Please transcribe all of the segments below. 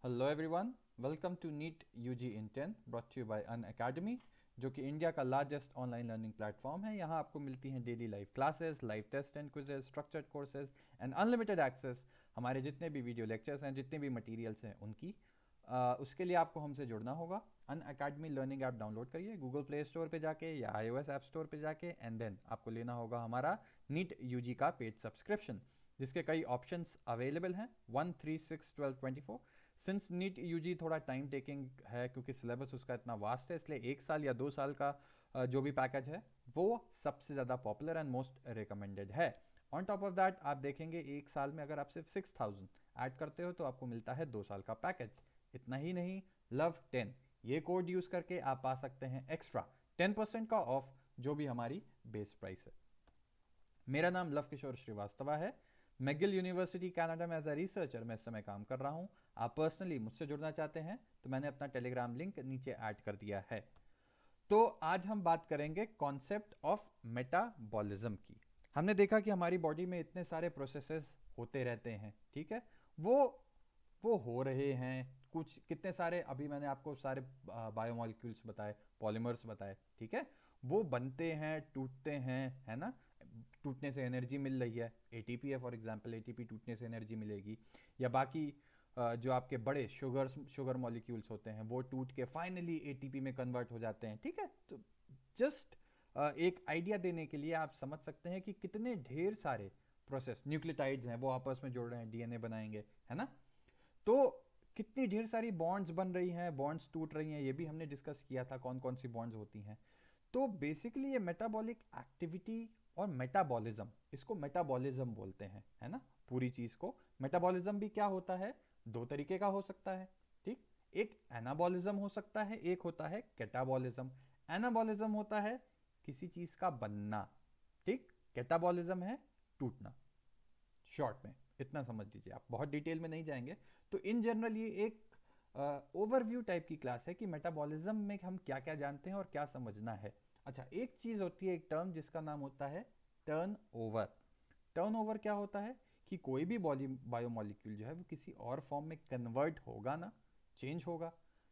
Hello everyone, welcome to NEET UG in 10 brought to you by Unacademy, जो कि India का largest online learning platform है। यहाँ आपको मिलती हैं daily live classes, live test and quizzes, structured courses and unlimited access हमारे जितने भी वीडियो लेक्चर्स हैं, जितने भी मटेरियल्स हैं उनकी। उसके लिए आपको हमसे जुड़ना होगा। अन अकेडमी लर्निंग ऐप डाउनलोड करिए गूगल प्ले स्टोर पे जाके या iOS ऐप स्टोर पे जाके, एंड देन आपको लेना होगा हमारा नीट यूजी का पेड सब्सक्रिप्शन, जिसके कई ऑप्शंस अवेलेबल हैं 1, 3, 6, 12, 24। सिंस नीट यूजी थोड़ा टाइम टेकिंग है, क्योंकि सिलेबस उसका इतना वास्ट है, इसलिए 1 साल या 2 साल का जो भी पैकेज है वो सबसे ज़्यादा पॉपुलर एंड मोस्ट रिकमेंडेड है। ऑन टॉप ऑफ दैट आप देखेंगे 1 साल में अगर आप सिर्फ 6,000 ऐड करते हो तो आपको मिलता है 2 साल का पैकेज। इतना ही नहीं, लव 10 ये कोड यूज करके आप पा सकते हैं एक्स्ट्रा 10% का ऑफ, जो भी हमारी बेस प्राइस है। मेरा नाम लव किशोर श्रीवास्तवा है। मैगिल यूनिवर्सिटी कनाडा में एज अ रिसर्चर मैं इस समय काम कर रहा हूं। आप पर्सनली मुझसे जुड़ना चाहते हैं तो मैंने अपना टेलीग्राम लिंक नीचे ऐड कर दिया है। तो आज हम बात करेंगे कॉन्सेप्ट ऑफ मेटाबॉलिज्म की। हमने देखा कि हमारी बॉडी में इतने सारे प्रोसेसेस होते रहते हैं, ठीक है। वो वो हो रहे हैं कुछ, कितने सारे अभी मैंने आपको सारे बायोमोलिक्यूल्स बताए, पॉलीमर्स बताए, ठीक है। वो बनते हैं, टूटते हैं, है ना। टूटने से एनर्जी मिल रही है, एटीपी है फॉर एग्जांपल, एटीपी टूटने से एनर्जी मिलेगी। या बाकी जो आपके बड़े शुगर मॉलिक्यूल्स होते हैं वो टूट के फाइनली एटीपी में कन्वर्ट हो जाते हैं, ठीक है। तो जस्ट एक आइडिया देने के लिए आप समझ सकते हैं कि कितने ढेर सारे प्रोसेस, न्यूक्लियोटाइड्स हैं वो आपस में जुड़ रहे हैं, डीएनए बनाएंगे, है ना। तो कितनी ढेर सारी बॉन्ड्स बन रही हैं, बॉन्ड्स टूट रही हैं, ये भी हमने डिस्कस किया था कौन कौन सी बॉन्ड्स होती हैं। तो बेसिकली ये मेटाबॉलिक एक्टिविटी और मेटाबॉलिज्म, इसको मेटाबॉलिज्म बोलते हैं, है ना। पूरी चीज को मेटाबॉलिज्म भी क्या होता है, दो तरीके का हो सकता है, ठीक। एक एनाबॉलिज्म हो सकता है, एक होता है कैटाबॉलिज्म। एनाबॉलिज्म होता है किसी चीज का बनना, ठीक। कैटाबॉलिज्म है टूटना। शॉर्ट में इतना समझ लीजिए, आप बहुत डिटेल में नहीं जाएंगे। तो इन जनरल ये एक ओवरव्यू टाइप की क्लास है कि मेटाबॉलिज्म में हम क्या क्या जानते हैं और क्या समझना है। अच्छा, एक चीज होती है, एक टर्म जिसका नाम होता है टर्न ओवर। टर्न ओवर क्या होता है कि कोई भी बायोमोलिक्यूल जो है वो किसी और फॉर्म में कन्वर्ट होगा ना, चेंज होगा,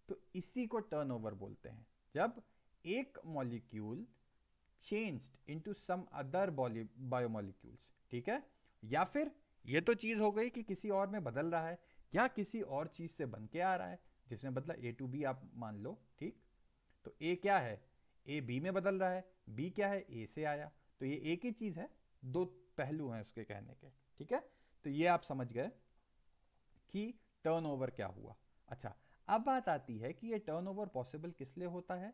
तो इसी को टर्न ओवर बोलते हैं। जब एक molecule changed into some other biomolecules, ठीक है। या फिर ये तो चीज हो गई कि किसी और में बदल रहा है, या किसी और चीज से बन के आ रहा है, जिसमें बदला ए टू बी आप मान लो, ठीक। तो ए क्या है, ए बी में बदल रहा है, बी क्या है, ए से आया। तो ये एक ही चीज है, दो पहलू हैं उसके कहने के, ठीक है। तो ये आप समझ गए कि टर्नओवर क्या हुआ। अच्छा, अब बात आती है कि ये टर्नओवर पॉसिबल किस लिए होता है।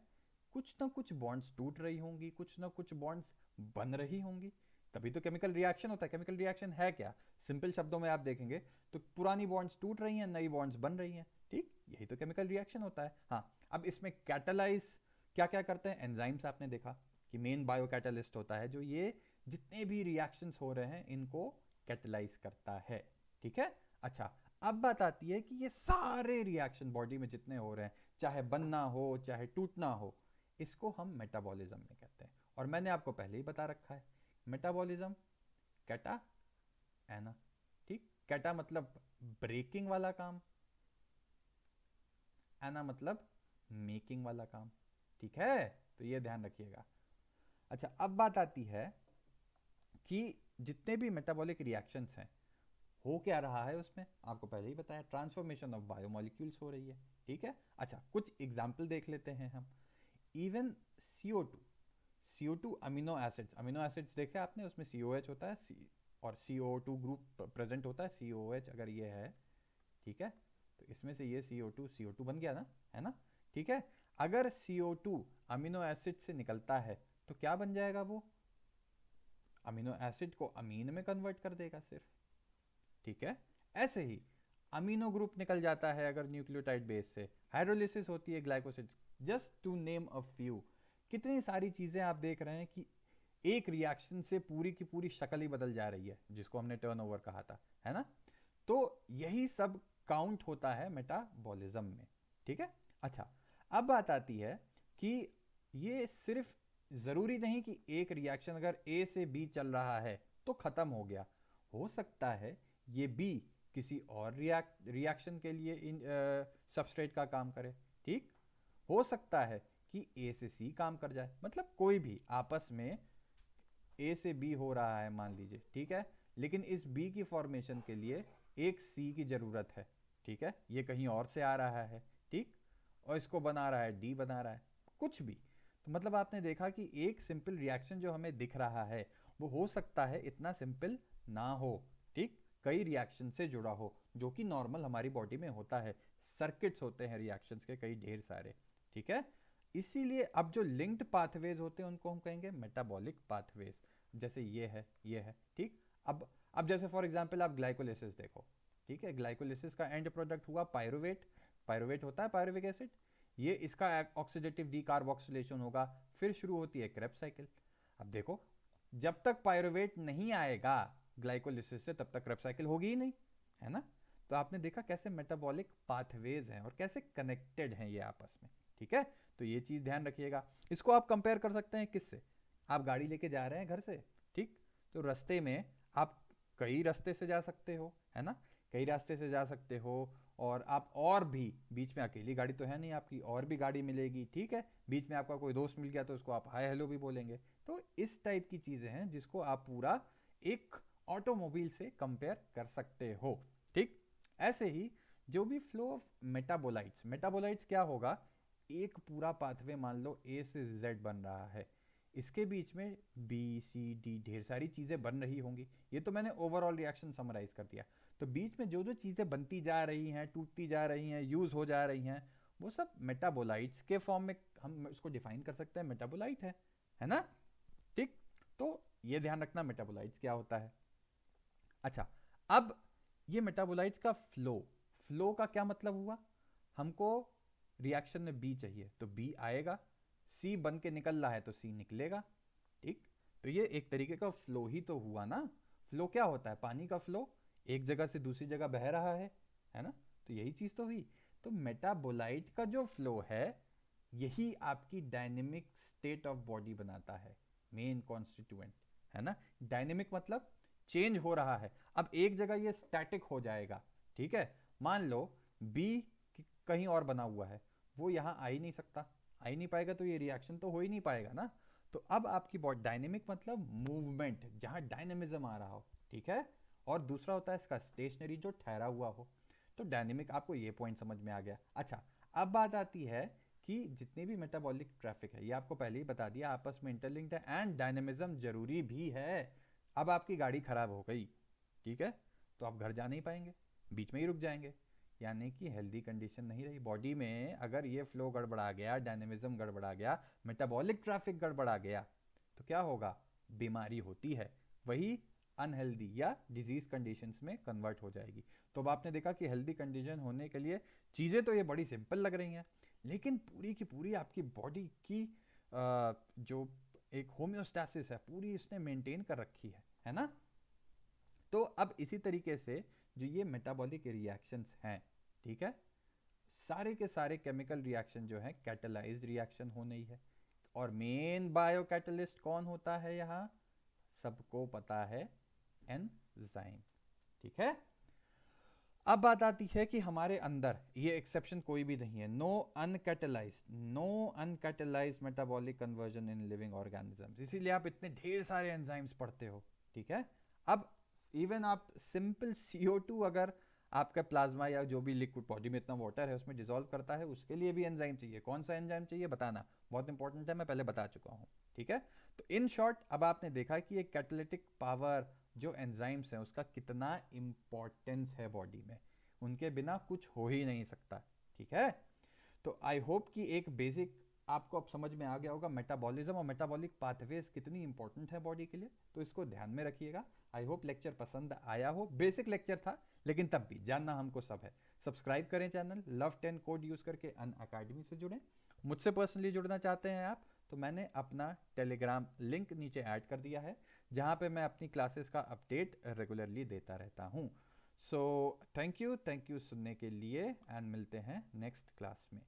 कुछ ना कुछ बॉन्ड्स टूट रही होंगी, कुछ ना कुछ बॉन्ड्स बन रही होंगी, तभी तो केमिकल रिएक्शन होता है। केमिकल रिएक्शन है क्या, सिंपल शब्दों में आप देखेंगे तो पुरानी बॉन्ड्स टूट रही हैं, नई बॉन्ड्स बन रही हैं, ठीक। यही तो केमिकल रिएक्शन होता है। हाँ, अब इसमें कैटालाइज क्या क्या करते हैं, एंजाइम्स आपने देखा कि मेन बायो कैटालिस्ट होता है जो ये जितने भी रिएक्शंस हो रहे हैं इनको कैटलाइज करता है, ठीक है। अच्छा, अब बात आती है कि ये सारे रिएक्शन बॉडी में जितने हो रहे हैं, चाहे बनना हो चाहे टूटना हो, इसको हम मेटाबॉलिज्म में कहते हैं। और मैंने आपको पहले ही बता रखा है, मेटाबॉलिज्म कैटा एना, ठीक। कैटा मतलब ब्रेकिंग वाला काम, एना मतलब मेकिंग वाला काम, ठीक है। तो ये ध्यान रखिएगा। अच्छा, अब बात आती है कि जितने भी मेटाबॉलिक रिएक्शंस हैं, हो क्या रहा है उसमें, आपको पहले ही बताया, ट्रांसफॉर्मेशन ऑफ बायोमोलिक्यूल्स हो रही है, ठीक है। अच्छा, कुछ एग्जाम्पल देख लेते हैं हम। Even CO2 amino acids, amino acids देखे आपने, उसमें COH होता है, और CO2 ग्रुप प्रेजेंट होता है, COH अगर ये है, ठीक है। तो इसमें से ये CO2 बन गया ना, है ना, ठीक है। अगर CO2 अमीनो एसिड से निकलता है तो क्या बन जाएगा, वो अमीनो एसिड को अमीन में कन्वर्ट कर देगा सिर्फ, ठीक है। ऐसे ही अमीनो ग्रुप निकल जाता है अगर न्यूक्लियोटाइड बेस से, हाइड्रोलिसिस होती है glycoside, just to name a few. कितनी सारी चीजें आप देख रहे हैं कि एक रिएक्शन से पूरी की पूरी शक्ल ही बदल जा रही है, जिसको हमने टर्नओवर कहा था, है ना। तो यही सब काउंट होता है मेटाबॉलिज्म में, ठीक है। अच्छा, अब बात आती है कि ये सिर्फ जरूरी नहीं कि एक रिएक्शन अगर ए से बी चल रहा है तो खत्म हो गया। हो सकता है ये बी किसी और रिएक्शन के लिए इन सबस्ट्रेट का काम करे। ठीक, हो सकता है कि ए से सी काम कर जाए, मतलब कोई भी आपस में ए से बी हो रहा है मान लीजिए, ठीक है, लेकिन इस बी की फॉर्मेशन के लिए एक सी की जरूरत है। ठीक है, ये कहीं और से आ रहा है, ठीक, और इसको बना रहा है डी, बना रहा है कुछ भी। तो मतलब आपने देखा कि एक सिंपल रिएक्शन जो हमें दिख रहा है वो हो सकता है इतना सिंपल ना हो। ठीक, कई रिएक्शन से जुड़ा हो, जो कि नॉर्मल हमारी बॉडी में होता है। सर्किट्स होते हैं रिएक्शंस के कई ढेर सारे। ठीक है, इसीलिए अब जो लिंक्ड पाथवेज होते हैं उनको हम कहेंगे मेटाबॉलिक पाथवेज। जैसे ये है, ठीक। अब जैसे फॉर एग्जांपल आप ग्लाइकोलिसिस देखो, ठीक है, ग्लाइकोलिसिस का एंड प्रोडक्ट हुआ पायरुवेट। पायरुवेट होता है पायरुविक एसिड, ये इसका ऑक्सीडेटिव डीकार्बोक्सिलेशन होगा, फिर शुरू होती है क्रेब्स साइकिल। अब देखो, जब तक पायरुवेट नहीं आएगा ग्लाइकोलिसिस से तब तक क्रेब्स साइकिल होगी ही नहीं, है ना। तो आपने देखा कैसे मेटाबॉलिक पाथवेज हैं और कैसे कनेक्टेड हैं ये आपस में। ठीक है, तो ये चीज ध्यान रखिएगा। इसको आप कंपेयर कर सकते हैं किससे, आप गाड़ी लेके जा रहे हैं घर से, ठीक, तो रास्ते में आप कई रास्ते से जा सकते हो, है ना, कई रास्ते से जा सकते हो, और आप और भी बीच में अकेली गाड़ी तो है नहीं आपकी, और भी गाड़ी मिलेगी, ठीक है, बीच में आपका कोई दोस्त मिल गया तो उसको आप हाय हेलो भी बोलेंगे। तो इस टाइप की चीजें हैं जिसको आप पूरा एक ऑटोमोबाइल से कंपेयर कर सकते हो। ठीक, ऐसे ही जो भी फ्लो ऑफ मेटाबोलाइट्स, मेटाबोलाइट्स क्या होगा, एक पूरा पाथवे मान लो ए से जेड बन रहा है, इसके बीच में बी सी डी ढेर सारी चीज़ें बन रही होंगी। ये तो मैंने ओवरऑल रिएक्शन समराइज कर दिया। तो बीच में जो जो चीज़ें बनती जा रही हैं, टूटती जा रही हैं, यूज़ हो जा रही हैं, वो सब मेटाबोलाइट्स के फॉर्म में हम इसको डिफाइन कर सकते हैं, मेटाबोलाइट है ना। ठीक, तो ये ध्यान रखना मेटाबोलाइट्स क्या होता है। अच्छा, अब ये मेटाबोलाइट्स का फ्लो का क्या मतलब हुआ, हमको रिएक्शन में बी चाहिए तो बी आएगा, सी बन के निकल रहा है तो सी निकलेगा। ठीक, तो ये एक तरीके का फ्लो ही तो हुआ ना। फ्लो क्या होता है, पानी का फ्लो, एक जगह से दूसरी जगह बह रहा है ना, तो यही चीज तो हुई। तो मेटाबोलाइट का जो फ्लो है यही आपकी डायनेमिक स्टेट ऑफ बॉडी बनाता है, मेन कॉन्स्टिट्यूएंट, है ना। डायनेमिक मतलब चेंज हो रहा है। अब एक जगह ये स्टैटिक हो जाएगा, ठीक है, मान लो बी कहीं और बना हुआ है, वो यहां आ ही नहीं सकता, आ ही नहीं पाएगा, तो ये रिएक्शन तो हो ही नहीं पाएगा ना। तो अब आपकी बॉडी डायनेमिक मतलब मूवमेंट, जहां डायनेमिज्म आ रहा हो, ठीक है, और दूसरा होता है इसका स्टेशनरी, जो ठहरा हुआ हो। तो डायनेमिक, आपको ये पॉइंट समझ में आ गया। अच्छा, अब बात आती है कि जितने भी मेटाबॉलिक ट्रैफिक है, ये आपको पहले ही बता दिया, आपस में इंटरलिंक्ड है एंड डायनेमिज्म जरूरी भी है। अब आपकी गाड़ी खराब हो गई, ठीक है, तो आप घर जा नहीं पाएंगे, बीच में ही रुक जाएंगे, यानी कि हेल्दी कंडीशन नहीं रही बॉडी में। अगर ये फ्लो गड़बड़ा गया, डायनेमिज्म गड़बड़ा गया, मेटाबॉलिक ट्रैफिक गड़बड़ा गया, तो क्या होगा, बीमारी होती है, वही अनहेल्दी या डिजीज कंडीशंस में कन्वर्ट हो जाएगी। तो अब आपने देखा कि हेल्दी कंडीशन होने के लिए चीज़ें तो ये बड़ी सिंपल लग रही हैं, लेकिन पूरी की पूरी आपकी बॉडी की जो एक होम्योस्टैसिस है पूरी इसने मेंटेन कर रखी है ना। तो अब इसी तरीके से जो ये मेटाबॉलिक रिएक्शंस हैं, ठीक है, सारे के सारे केमिकल रिएक्शन जो है कैटलाइज्ड रिएक्शन होने ही है। और मेन बायो कैटलिस्ट कौन होता है यहाँ, सबको पता है, एंजाइम। ठीक है, अब बात आती है कि हमारे अंदर ये एक्सेप्शन कोई भी नहीं है, no uncatalysed metabolic conversion in living organisms, इसीलिए आप इतने ढेर सारे एंजाइम्स पढ़ते हो। ठीक है, अब इवन आप सिंपल CO2 अगर आपका प्लाज्मा या जो भी लिक्विड बॉडी में इतना वाटर है उसमें डिसॉल्व करता है, उसके लिए भी एंजाइम चाहिए। कौन सा एंजाइम चाहिए बताना, बहुत इंपॉर्टेंट है, मैं पहले बता चुका हूँ। ठीक है, तो इन शॉर्ट अब आपने देखा कि एक कैटालिटिक पावर जो एंजाइम्स हैं उसका कितना इंपॉर्टेंस है बॉडी में, उनके बिना कुछ हो ही नहीं सकता। ठीक है, तो आई होप कि एक बेसिक आपको अब समझ में आ गया होगा मेटाबॉलिज्म और मेटाबॉलिक पाथवेज कितनी इंपॉर्टेंट है बॉडी के लिए, तो इसको ध्यान में रखिएगा। आई होप लेक्चर पसंद आया हो, बेसिक लेक्चर था लेकिन तब भी जानना हमको सब है। सब्सक्राइब करें चैनल, लव 10 कोड यूज करके अन अकेडमी से जुड़ें। मुझसे पर्सनली जुड़ना चाहते हैं आप, तो मैंने अपना टेलीग्राम लिंक नीचे ऐड कर दिया है, जहाँ पे मैं अपनी क्लासेस का अपडेट रेगुलरली देता रहता हूँ। सो थैंक यू सुनने के लिए, एंड मिलते हैं नेक्स्ट क्लास में।